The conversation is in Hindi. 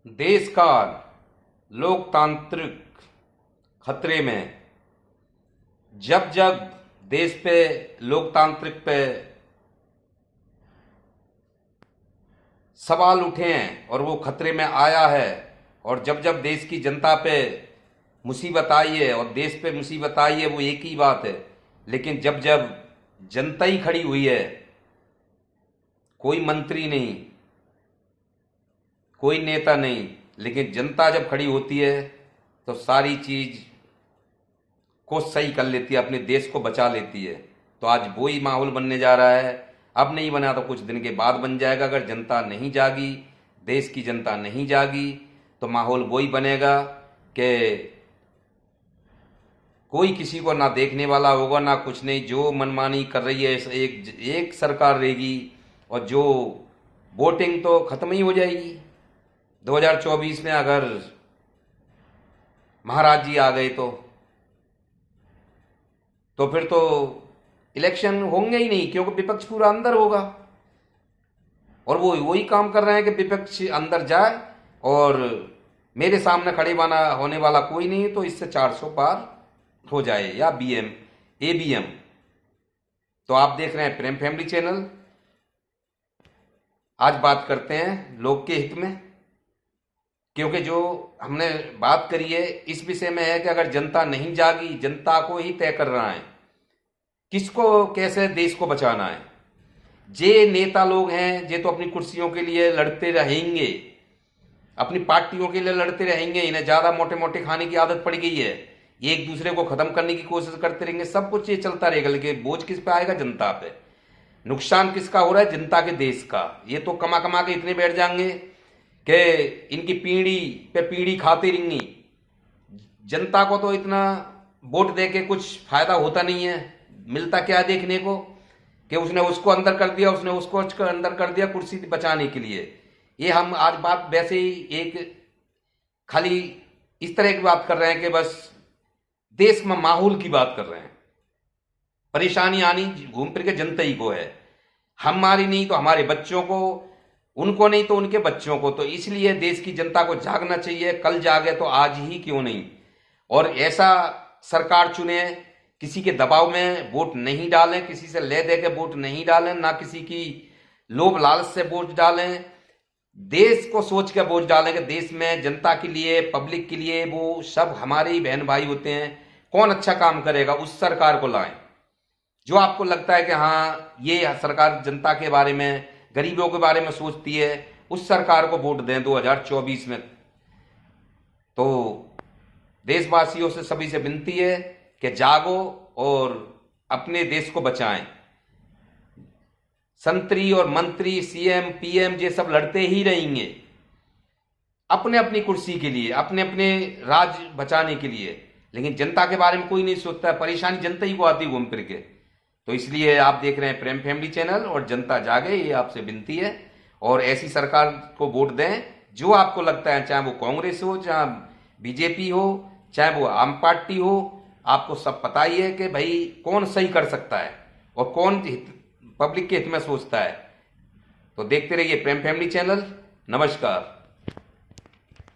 देश का लोकतांत्रिक खतरे में। जब जब देश पे लोकतांत्रिक पे सवाल उठे हैं और वो खतरे में आया है, और जब जब देश की जनता पे मुसीबत आई है और देश पे मुसीबत आई है, वो एक ही बात है। लेकिन जब जब जनता ही खड़ी हुई है, कोई मंत्री नहीं, कोई नेता नहीं, लेकिन जनता जब खड़ी होती है तो सारी चीज को सही कर लेती है, अपने देश को बचा लेती है। तो आज वही माहौल बनने जा रहा है। अब नहीं बना तो कुछ दिन के बाद बन जाएगा। अगर जनता नहीं जागी, देश की जनता नहीं जागी, तो माहौल वही बनेगा कि कोई किसी को ना देखने वाला होगा, ना कुछ नहीं। जो मनमानी कर रही है एक सरकार रहेगी, और जो वोटिंग तो खत्म ही हो जाएगी। 2024 में अगर महाराज जी आ गए तो फिर तो इलेक्शन होंगे ही नहीं, क्योंकि विपक्ष पूरा अंदर होगा। और वो वही काम कर रहे हैं कि विपक्ष अंदर जाए और मेरे सामने खड़े होने वाला कोई नहीं, तो इससे 400 पार हो जाए, या बीएम एबीएम। तो आप देख रहे हैं प्रेम फैमिली चैनल। आज बात करते हैं लोक के हित में, क्योंकि जो हमने बात करी है इस विषय में है कि अगर जनता नहीं जागी, जनता को ही तय कर रहा है किसको कैसे देश को बचाना है। जे नेता लोग हैं, जे तो अपनी कुर्सियों के लिए लड़ते रहेंगे, अपनी पार्टियों के लिए लड़ते रहेंगे। इन्हें ज्यादा मोटे मोटे खाने की आदत पड़ गई है, एक दूसरे को खत्म करने की कोशिश करते रहेंगे। सब कुछ ये चलता रहेगा, लेकिन बोझ किस पे आएगा? जनता पे। नुकसान किसका हो रहा है? जनता के, देश का। ये तो कमा कमा के इतने बैठ जाएंगे कि इनकी पीढ़ी पे पीढ़ी खाती रहेंगी। जनता को तो इतना वोट दे के कुछ फायदा होता नहीं है। मिलता क्या देखने को कि उसने उसको अंदर कर दिया, उसने उसको अंदर कर दिया कुर्सी बचाने के लिए। ये हम आज बात वैसे ही एक खाली इस तरह की बात कर रहे हैं कि बस देश में माहौल की बात कर रहे हैं। परेशानी आनी घूम फिर के जनता ही को है, हमारी नहीं तो हमारे बच्चों को, उनको नहीं तो उनके बच्चों को। तो इसलिए देश की जनता को जागना चाहिए। कल जागे तो आज ही क्यों नहीं। और ऐसा सरकार चुने, किसी के दबाव में वोट नहीं डालें, किसी से ले दे के वोट नहीं डालें, ना किसी की लोभ लालच से वोट डालें। देश को सोच के वोट डालें कि देश में जनता के लिए, पब्लिक के लिए, वो सब हमारे ही बहन भाई होते हैं। कौन अच्छा काम करेगा उस सरकार को लाएं। जो आपको लगता है कि हाँ ये सरकार जनता के बारे में, गरीबों के बारे में सोचती है, उस सरकार को वोट दें 2024 में। तो देशवासियों से सभी से विनती है कि जागो और अपने देश को बचाएं। संतरी और मंत्री, सीएम, पीएम ये सब लड़ते ही रहेंगे अपने अपनी कुर्सी के लिए, अपने अपने राज्य बचाने के लिए, लेकिन जनता के बारे में कोई नहीं सोचता है। परेशानी जनता ही को आती घूम फिर के। तो इसलिए आप देख रहे हैं प्रेम फैमिली चैनल, और जनता जागे, ये आपसे विनती है। और ऐसी सरकार को वोट दें जो आपको लगता है, चाहे वो कांग्रेस हो, चाहे बीजेपी हो, चाहे वो आम पार्टी हो। आपको सब पता ही है कि भाई कौन सही कर सकता है और कौन पब्लिक के हित में सोचता है। तो देखते रहिए प्रेम फैमिली चैनल। नमस्कार।